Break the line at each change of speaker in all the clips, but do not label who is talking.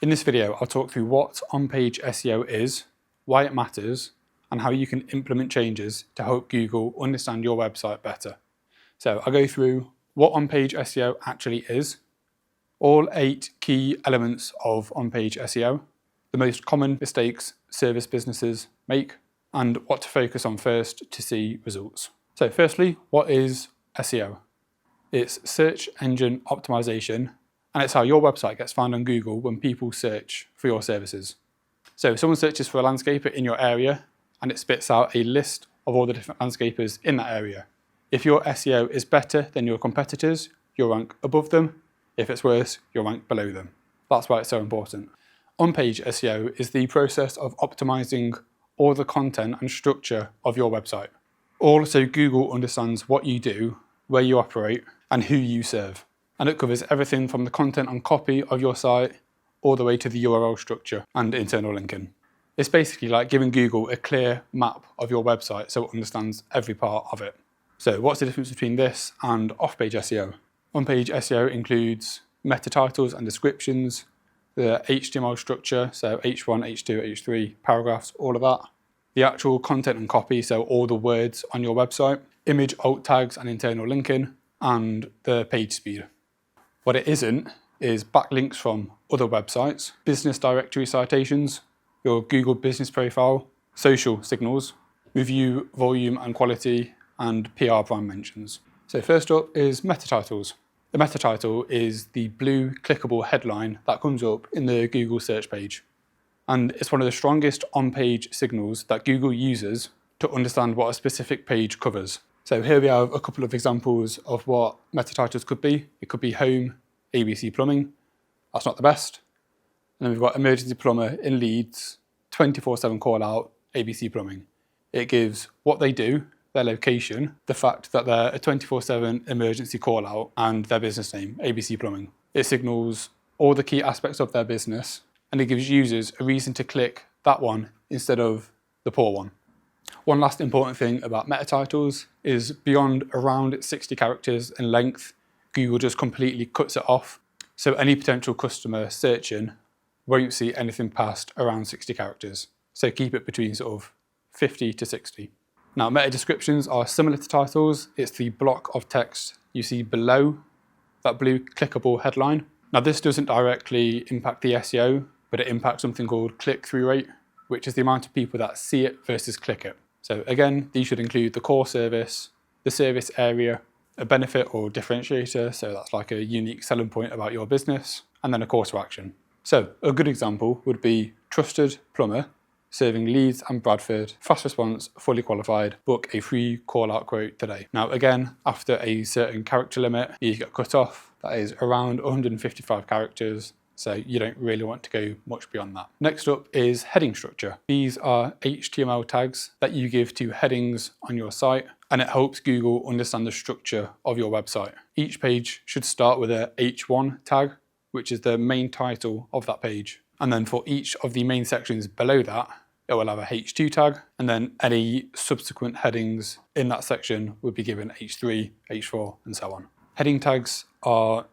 In this video, I'll talk through what on-page SEO is, why it matters, and how you can implement changes to help Google understand your website better. So I'll go through what on-page SEO actually is, all 8 key elements of on-page SEO, the most common mistakes service businesses make, and what to focus on first to see results. So firstly, what is SEO? It's search engine optimization, and it's how your website gets found on Google when people search for your services. So if someone searches for a landscaper in your area, and it spits out a list of all the different landscapers in that area. If your SEO is better than your competitors, you'll rank above them. If it's worse, you'll rank below them. That's why it's so important. On-page SEO is the process of optimizing all the content and structure of your website. All so Google understands what you do, where you operate, and who you serve. And it covers everything from the content and copy of your site, all the way to the URL structure and internal linking. It's basically like giving Google a clear map of your website so it understands every part of it. So what's the difference between this and off-page SEO? On-page SEO includes meta titles and descriptions, the HTML structure, so H1, H2, H3, paragraphs, all of that. The actual content and copy, so all the words on your website, image alt tags and internal linking, and the page speed. What it isn't is backlinks from other websites, business directory citations, your Google business profile, social signals, review volume and quality, and PR brand mentions. So first up is meta titles. The meta title is the blue clickable headline that comes up in the Google search page. And it's one of the strongest on-page signals that Google uses to understand what a specific page covers. So here we have a couple of examples of what meta titles could be. It could be home, ABC plumbing. That's not the best. And then we've got emergency plumber in Leeds, 24/7 call out, ABC plumbing. It gives what they do, their location, the fact that they're a 24/7 emergency call out, and their business name, ABC plumbing. It signals all the key aspects of their business, and it gives users a reason to click that one instead of the poor one. One last important thing about meta titles is beyond around 60 characters in length, Google just completely cuts it off. So any potential customer searching won't see anything past around 60 characters. So keep it between sort of 50 to 60. Now, meta descriptions are similar to titles. It's the block of text you see below that blue clickable headline. Now, this doesn't directly impact the SEO, but it impacts something called click-through rate, which is the amount of people that see it versus click it. So again, these should include the core service, the service area, a benefit or differentiator, so that's like a unique selling point about your business, and then a call to action. So a good example would be trusted plumber, serving Leeds and Bradford, fast response, fully qualified, book a free call out quote today. Now again, after a certain character limit, you get cut off. That is around 155 characters. So you don't really want to go much beyond that. Next up is heading structure. These are HTML tags that you give to headings on your site, and it helps Google understand the structure of your website. Each page should start with a H1 tag, which is the main title of that page. And then for each of the main sections below that, it will have a H2 tag, and then any subsequent headings in that section would be given H3, H4, and so on. Heading tags are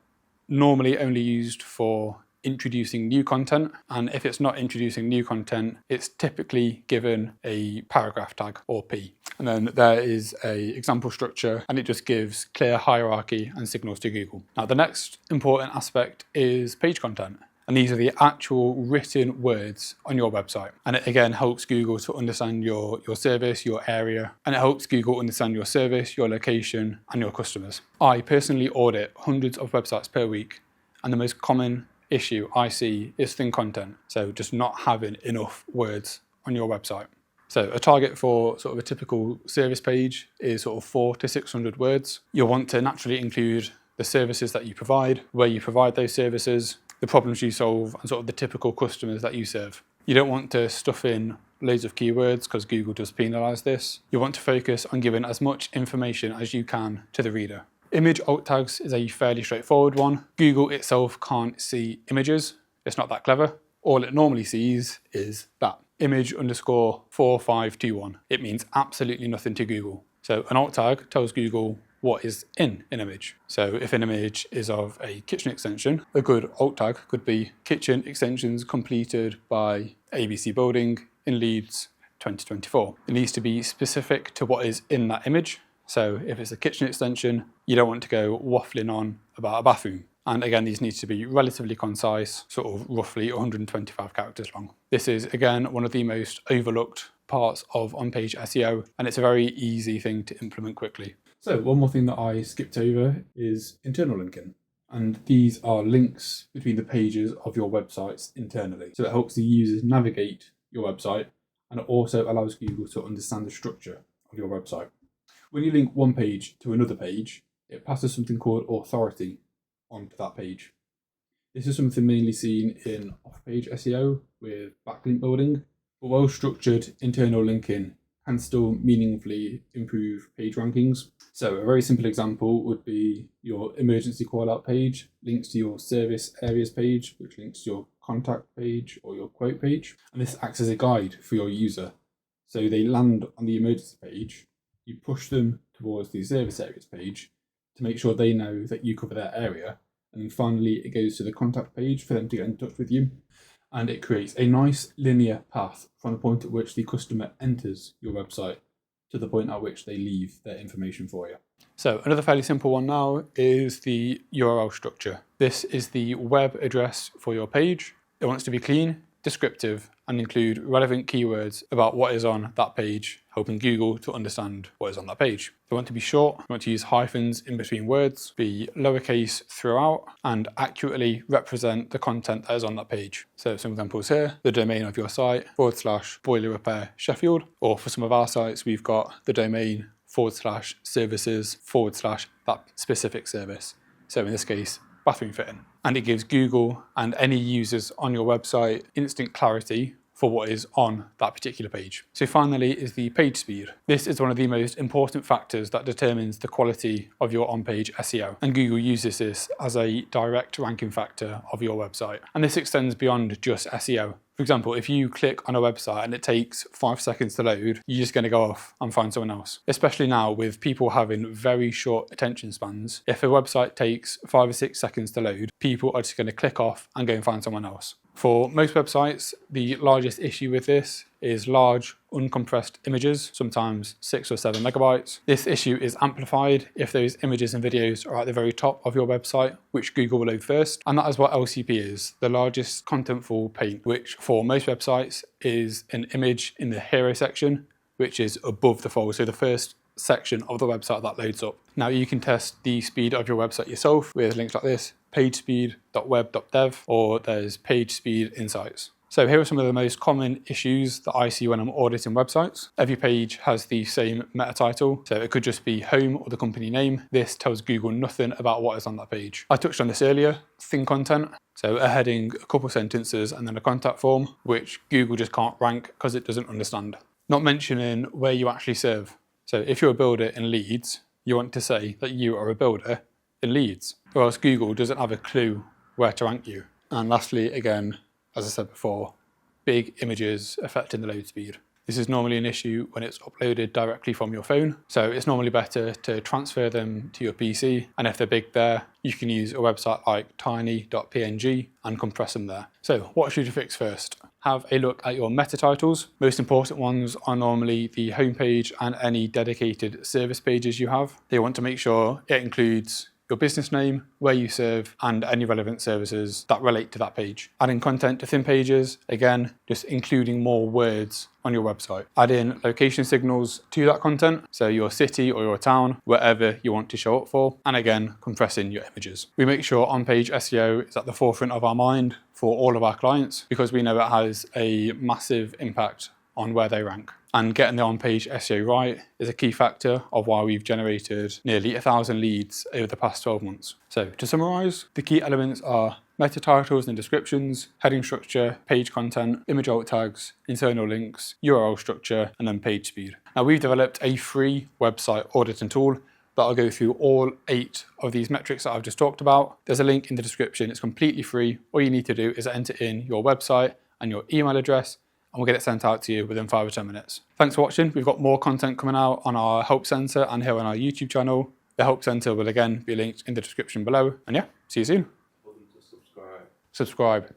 normally only used for introducing new content, and if it's not introducing new content, it's typically given a paragraph tag or P. And then there is a example structure, and it just gives clear hierarchy and signals to Google. Now, the next important aspect is page content. And these are the actual written words on your website. And it again helps Google to understand your service, your area, and it helps Google understand your service, your location, and your customers. I personally audit hundreds of websites per week, and the most common issue I see is thin content. So just not having enough words on your website. So a target for sort of a typical service page is sort of 400 to 600 words. You'll want to naturally include the services that you provide, where you provide those services, the problems you solve, and sort of the typical customers that you serve. You don't want to stuff in loads of keywords because Google does penalise this. You want to focus on giving as much information as you can to the reader. Image alt tags is a fairly straightforward one. Google itself can't see images. It's not that clever. All it normally sees is that image _ 4521. It means absolutely nothing to Google. So an alt tag tells Google what is in an image. So if an image is of a kitchen extension, a good alt tag could be kitchen extensions completed by ABC Building in Leeds 2024. It needs to be specific to what is in that image. So if it's a kitchen extension, you don't want to go waffling on about a bathroom. And again, these need to be relatively concise, sort of roughly 125 characters long. This is, again, one of the most overlooked parts of on-page SEO, and it's a very easy thing to implement quickly. So one more thing that I skipped over is internal linking. And these are links between the pages of your websites internally. So it helps the users navigate your website, and it also allows Google to understand the structure of your website. When you link one page to another page, it passes something called authority onto that page. This is something mainly seen in off-page SEO with backlink building, but well-structured internal linking can still meaningfully improve page rankings. So a very simple example would be your emergency call-out page links to your service areas page, which links to your contact page or your quote page. And this acts as a guide for your user. So they land on the emergency page, you push them towards the service areas page to make sure they know that you cover their area. And then finally, it goes to the contact page for them to get in touch with you. And it creates a nice linear path from the point at which the customer enters your website to the point at which they leave their information for you. So another fairly simple one now is the URL structure. This is the web address for your page. It wants to be clean, descriptive, and include relevant keywords about what is on that page, helping Google to understand what is on that page. They want to be short, you want to use hyphens in between words, be lowercase throughout, and accurately represent the content that is on that page. So some examples here, the domain of your site, /boiler repair Sheffield, or for some of our sites, we've got the domain /services / that specific service. So in this case, bathroom fitting. And it gives Google and any users on your website instant clarity for what is on that particular page. So finally is the page speed. This is one of the most important factors that determines the quality of your on-page SEO. And Google uses this as a direct ranking factor of your website. And this extends beyond just SEO. For example, if you click on a website and it takes 5 seconds to load, you're just going to go off and find someone else. Especially now with people having very short attention spans. If a website takes 5 or 6 seconds to load, people are just going to click off and go and find someone else. For most websites, the largest issue with this is large, uncompressed images, sometimes 6 or 7 megabytes. This issue is amplified if those images and videos are at the very top of your website, which Google will load first. And that is what LCP is, the largest contentful paint, which for most websites is an image in the hero section, which is above the fold. So the first section of the website that loads up. Now you can test the speed of your website yourself with links like this, pagespeed.web.dev, or there's page speed insights. So here are some of the most common issues that I see when I'm auditing websites. Every page has the same meta title, so it could just be home or the company name. This tells Google nothing about what is on that page. I touched on this earlier, thin content. So a heading, a couple sentences, and then a contact form, which Google just can't rank because it doesn't understand. Not mentioning where you actually serve. So if you're a builder in Leeds, you want to say that you are a builder in Leeds, or else Google doesn't have a clue where to rank you. And lastly, again, as I said before, big images affecting the load speed. This is normally an issue when it's uploaded directly from your phone. So it's normally better to transfer them to your PC. And if they're big there, you can use a website like tiny.png and compress them there. So what should you fix first? Have a look at your meta titles. Most important ones are normally the homepage and any dedicated service pages you have. They want to make sure it includes your business name, where you serve, and any relevant services that relate to that page. Adding content to thin pages, again, just including more words on your website. Add in location signals to that content, so your city or your town, wherever you want to show up for, and again, compressing your images. We make sure on-page SEO is at the forefront of our mind for all of our clients because we know it has a massive impact on where they rank. And getting the on-page SEO right is a key factor of why we've generated nearly 1,000 leads over the past 12 months. So to summarize, the key elements are meta titles and descriptions, heading structure, page content, image alt tags, internal links, URL structure, and then page speed. Now we've developed a free website auditing tool that'll go through all 8 of these metrics that I've just talked about. There's a link in the description. It's completely free. All you need to do is enter in your website and your email address, and we'll get it sent out to you within 5 or 10 minutes. Thanks for watching. We've got more content coming out on our Help Center and here on our YouTube channel. The Help Centre will again be linked in the description below. And yeah, see you soon.
Subscribe.
Subscribe.